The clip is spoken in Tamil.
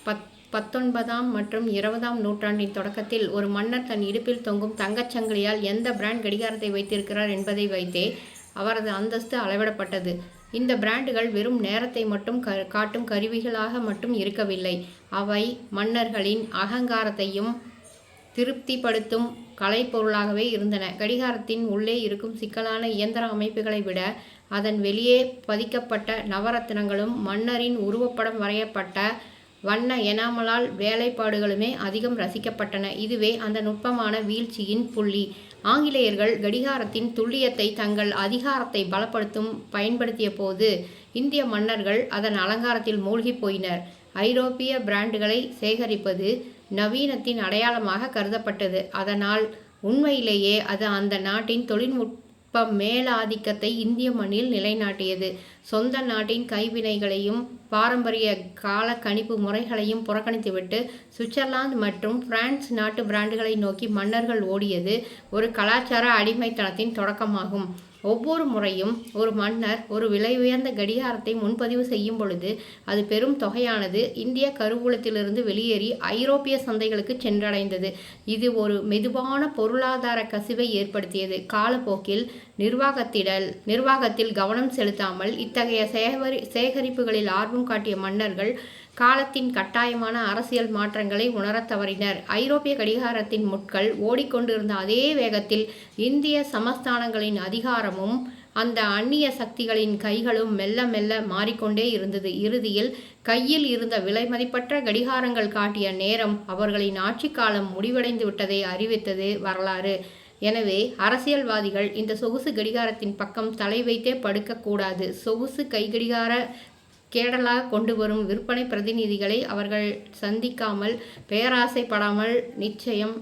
19ஆம் மற்றும் 20ஆம் நூற்றாண்டின் தொடக்கத்தில் ஒரு மன்னர் தன் இடுப்பில் தொங்கும் தங்கச் சங்கிலியால் எந்த பிராண்ட் கடிகாரத்தை வைத்திருக்கிறார் என்பதை வைத்தே அவரது அந்தஸ்து அளவிடப்பட்டது. இந்த பிராண்டுகள் வெறும் நேரத்தை மட்டும் காட்டும் கருவிகளாக மட்டும் இருக்கவில்லை. அவை மன்னர்களின் அகங்காரத்தையும் திருப்திப்படுத்தும் கலைப்பொருளாகவே இருந்தன. கடிகாரத்தின் உள்ளே இருக்கும் சிக்கலான இயந்திர அமைப்புகளை விட அதன் வெளியே பதிக்கப்பட்ட நவரத்தினங்களும் மன்னரின் உருவப்படம் வரையப்பட்ட வண்ண எனாமலால் வேலைப்பாடுகளுமே அதிகம் ரசிக்கப்பட்டன. இதுவே அந்த நுட்பமான வீழ்ச்சியின் புள்ளி. ஆங்கிலேயர்கள் கடிகாரத்தின் துல்லியத்தை தங்கள் அதிகாரத்தை பலப்படுத்தும் பயன்படுத்திய போது இந்திய மன்னர்கள் அதன் அலங்காரத்தில் மூழ்கி போயினர். ஐரோப்பிய பிராண்டுகளை சேகரிப்பது நவீனத்தின் அடையாளமாக கருதப்பட்டது. அதனால் உண்மையிலேயே அது அந்த நாட்டின் தொழில்நுட்ப மேலாதிக்கத்தை இந்திய மண்ணில் நிலைநாட்டியது. சொந்த நாட்டின் கைவினைகளையும் பாரம்பரிய கால கணிப்பு முறைகளையும் புறக்கணித்துவிட்டு சுவிட்சர்லாந்து மற்றும் பிரான்ஸ் நாட்டு பிராண்டுகளை நோக்கி மன்னர்கள் ஓடியது ஒரு கலாச்சார அடிமைத்தனத்தின் தொடக்கமாகும். ஒவ்வொரு முறையும் ஒரு மன்னர் ஒரு விலை உயர்ந்த கடிகாரத்தை முன்பதிவு செய்யும் பொழுது அது பெரும் தொகையானது இந்திய கருவூலத்திலிருந்து வெளியேறி ஐரோப்பிய சந்தைகளுக்கு சென்றடைந்தது. இது ஒரு மெதுவான பொருளாதார கசிவை ஏற்படுத்தியது. காலப்போக்கில் நிர்வாகத்தில் கவனம் செலுத்தாமல் இத்தகைய சேகரிப்புகளில் ஆர்வம் காட்டிய மன்னர்கள் காலத்தின் கட்டாயமான அரசியல் மாற்றங்களை உணரத் தவறினர். ஐரோப்பிய கடிகாரத்தின் முட்கள் ஓடிக்கொண்டிருந்த அதே வேகத்தில் இந்திய சமஸ்தானங்களின் அதிகாரமும் அந்த அந்நிய சக்திகளின் கைகளும் மெல்ல மெல்ல மாறிக்கொண்டே இருந்தது. இறுதியில் கையில் இருந்த விலைமதிப்பற்ற கடிகாரங்கள் காட்டிய நேரம் அவர்களின் ஆட்சி காலம் முடிவடைந்து விட்டதை அறிவித்தது வரலாறு. எனவே அரசியல்வாதிகள் இந்த சொகுசு கடிகாரத்தின் பக்கம் தலை வைத்தே படுக்கக்கூடாது. சொகுசு கைகடிகார கேடலாக கொண்டு வரும் விற்பனை பிரதிநிதிகளை அவர்கள் சந்திக்காமல் பேராசைப்படாமல் நிச்சயம்